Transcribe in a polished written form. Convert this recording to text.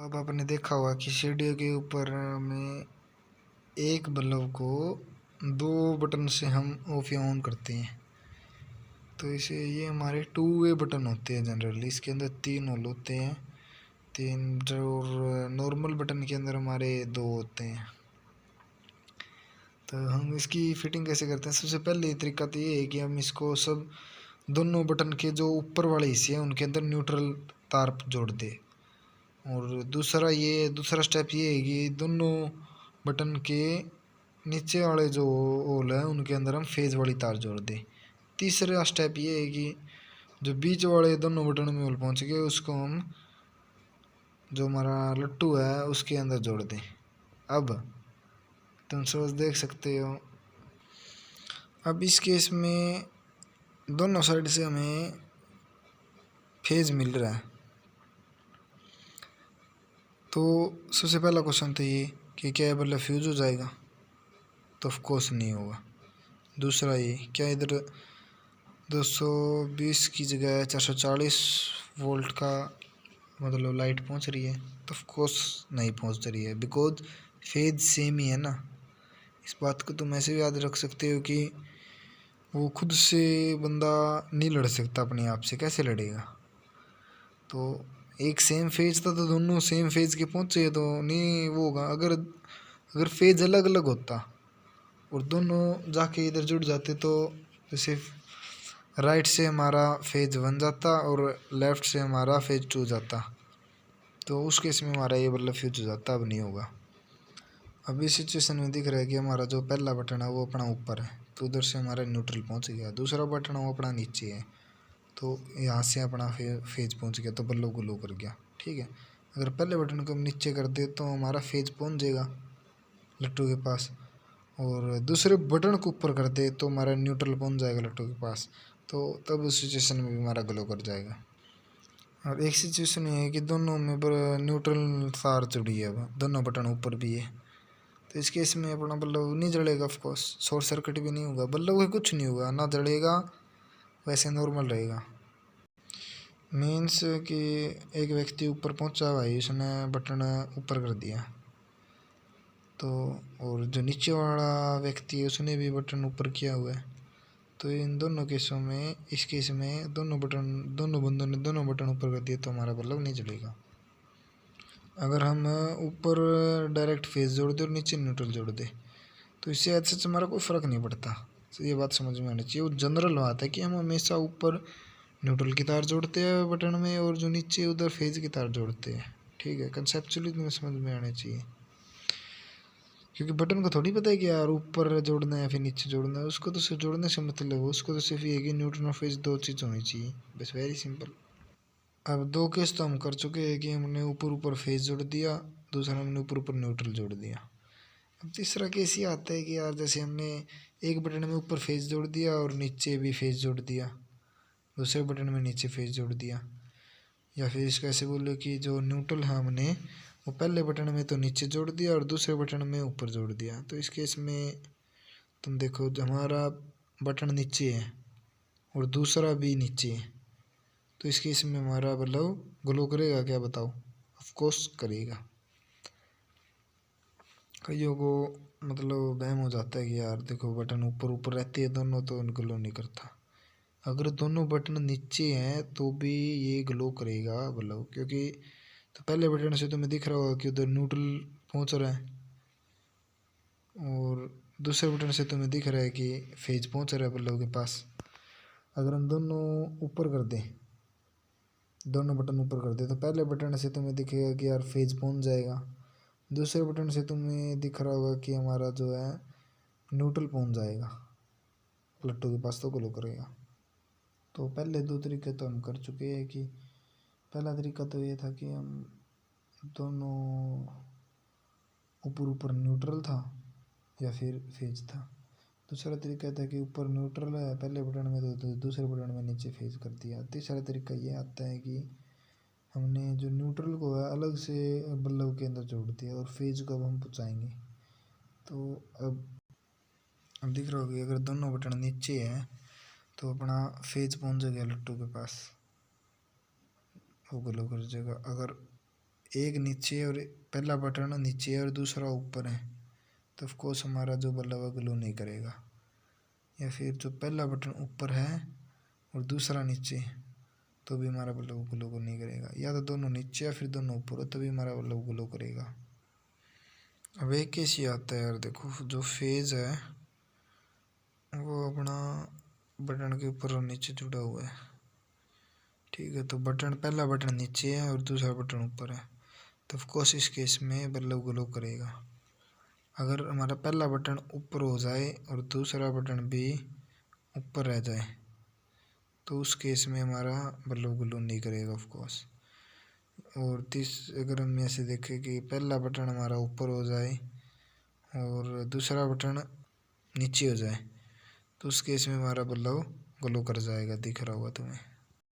अब आपने देखा होगा कि सीढ़ियों के ऊपर में एक बल्ब को दो बटन से हम ऑफ या ऑन करते हैं। तो इसे ये हमारे टू वे बटन होते हैं जनरली। इसके अंदर तीन होल होते हैं, तीन जो नॉर्मल बटन के अंदर हमारे दो होते हैं। तो हम इसकी फिटिंग कैसे करते हैं? सबसे पहले तरीका तो ये है कि हम इसको सब दोनों बटन के जो ऊपर वाले हिस्से हैं उनके अंदर न्यूट्रल तार जोड़ दें। और दूसरा स्टेप ये है कि दोनों बटन के नीचे वाले जो होल है उनके अंदर हम फेज वाली तार जोड़ दें। तीसरा स्टेप ये है कि जो बीच वाले दोनों बटन में होल पहुंच गए उसको हम जो हमारा लट्टू है उसके अंदर जोड़ दें। अब तुम समझ देख सकते हो। अब इस केस में दोनों साइड से हमें फेज मिल रहा है। तो सबसे पहला क्वेश्चन तो ये कि क्या ये बल्ब फ्यूज हो जाएगा? तो ऑफ कोर्स नहीं होगा। दूसरा ये, क्या इधर 220 की जगह 440 वोल्ट का मतलब लाइट पहुंच रही है? तो ऑफ कोर्स नहीं पहुंच रही है, बिकॉज फेज सेम ही है ना। इस बात को तुम ऐसे भी याद रख सकते हो कि वो खुद से बंदा नहीं लड़ सकता, अपने आप से कैसे लड़ेगा? तो एक सेम फेज था तो दोनों सेम फेज के पहुंचे तो नहीं वो होगा। अगर फेज अलग अलग होता और दोनों जाके इधर जुड़ जाते तो जैसे राइट से हमारा फेज 1 जाता और लेफ़्ट से हमारा फेज 2 जाता, तो उस केस में हमारा ये बल्ब फ्यूज हो जाता। अब नहीं होगा। अब इस सिचुएशन में दिख रहा है कि हमारा जो पहला बटन है वो अपना ऊपर है, तो उधर से हमारा न्यूट्रल पहुंच गया। दूसरा बटन है वो अपना नीचे है, तो यहाँ से अपना फेज पहुंच गया, तो बल्ब ग्लो कर गया। ठीक है। अगर पहले बटन को हम नीचे कर दे तो हमारा फेज पहुंच जाएगा लट्टू के पास, और दूसरे बटन को ऊपर कर दे तो हमारा न्यूट्रल पहुंच जाएगा लट्टू के पास। तो तब उस सिचुएशन में भी हमारा ग्लो कर जाएगा। और एक सिचुएशन ये है कि दोनों में न्यूट्रल तार जुड़ी है, अब दोनों बटन ऊपर भी है, तो इस केस में अपना बल्ब नहीं जलेगा। ऑफकोर्स शॉर्ट सर्किट भी नहीं होगा, बल्ब को कुछ नहीं होगा, ना जलेगा, वैसे नॉर्मल रहेगा। मीन्स कि एक व्यक्ति ऊपर पहुंचा भाई, उसने बटन ऊपर कर दिया, तो और जो नीचे वाला व्यक्ति है उसने भी बटन ऊपर किया हुआ है, तो इन दोनों केसों में, इस केस में दोनों बंदों ने दोनों बटन ऊपर कर दिए तो हमारा बल्ब नहीं जलेगा। अगर हम ऊपर डायरेक्ट फेज जोड़ दें और नीचे न्यूट्रल जोड़ दें तो इससे ऐसे हमारा कोई फ़र्क नहीं पड़ता। तो ये बात समझ में आनी चाहिए। वो जनरल बात है कि हम हमेशा ऊपर न्यूट्रल की तार जोड़ते हैं बटन में और जो नीचे उधर फेज की तार जोड़ते हैं। ठीक है, कंसेप्चुअली तुम्हें समझ में आना चाहिए, क्योंकि बटन को थोड़ी पता है कि यार ऊपर जोड़ना है या फिर नीचे जोड़ना है। उसको तो सिर्फ जोड़ने से मतलब है, उसको तो सिर्फ ये कि न्यूट्रल और फेज दो चीज़ होनी चाहिए, बस वेरी सिंपल। अब दो केस तो हम कर चुके हैं कि हमने ऊपर ऊपर फेज जोड़ दिया, दूसरा हमने ऊपर ऊपर न्यूट्रल जोड़ दिया। अब तीसरा केस ये आता है कि यार जैसे हमने एक बटन में ऊपर फेज जोड़ दिया और नीचे भी फेज जोड़ दिया, दूसरे बटन में नीचे फेज जोड़ दिया, या फिर इसको ऐसे बोलो कि जो न्यूट्रल है हमने वो पहले बटन में तो नीचे जोड़ दिया और दूसरे बटन में ऊपर जोड़ दिया। तो इस केस में तुम देखो, जो हमारा बटन नीचे है और दूसरा भी नीचे है, तो इस केस में हमारा बल्ब ग्लो करेगा क्या? बताओ। ऑफ कोर्स करेगा। कईयों को मतलब वहम हो जाता है कि यार देखो बटन ऊपर ऊपर रहती है दोनों तो ग्लो नहीं करता। अगर दोनों बटन नीचे हैं तो भी ये ग्लो करेगा बल्ब, क्योंकि तो पहले बटन से तुम्हें दिख रहा होगा कि उधर न्यूट्रल पहुंच रहा है और दूसरे बटन से तुम्हें दिख रहा है कि फेज पहुंच रहा है बल्ब के पास। अगर हम दोनों ऊपर कर दें, दोनों बटन ऊपर कर दें, तो पहले बटन से तुम्हें दिखेगा कि यार फेज पहुंच जाएगा, दूसरे बटन से तुम्हें दिख रहा होगा कि हमारा जो है न्यूट्रल पहुंच जाएगा लट्टू के पास, तो ग्लो करेगा। तो पहले दो तरीके तो हम कर चुके हैं कि पहला तरीका तो ये था कि हम दोनों ऊपर ऊपर न्यूट्रल था या फिर फेज था। दूसरा तरीका था कि ऊपर न्यूट्रल है पहले बटन में तो दूसरे बटन में नीचे फेज कर दिया। तीसरा तरीका ये आता है कि हमने जो न्यूट्रल को है अलग से बल्ब के अंदर जोड़ दिया और फेज को अब हम पहुँचाएंगे। तो अब दिख रहा होगा कि अगर दोनों बटन नीचे हैं तो अपना फेज पहुँच जाएगा लट्टू के पास, वो ग्लो कर जाएगा। अगर एक नीचे और पहला बटन नीचे है और दूसरा ऊपर है, तो ऑफ कोर्स हमारा जो बल्ब है ग्लो नहीं करेगा। या फिर जो पहला बटन ऊपर है और दूसरा नीचे, तो भी हमारा बल्ब ग्लो को नहीं करेगा। या तो दोनों नीचे या फिर दोनों ऊपर हो, तभी हमारा बल्ब ग्लो करेगा। अब एक केस ये आता है यार, देखो जो फेज है वो अपना बटन के ऊपर और नीचे जुड़ा हुआ है, ठीक है। तो बटन पहला बटन नीचे है और दूसरा बटन ऊपर है, तो ऑफकोर्स इस केस में बल्ब ग्लो करेगा। अगर हमारा पहला बटन ऊपर हो जाए और दूसरा बटन भी ऊपर रह जाए, तो उस केस में हमारा बल्ब ग्लो नहीं करेगा ऑफकोर्स। और अगर हम ऐसे देखें कि पहला बटन हमारा ऊपर हो जाए और दूसरा बटन नीचे हो जाए, तो उस केस में हमारा बल्ब ग्लो कर जाएगा, दिख रहा होगा तुम्हें।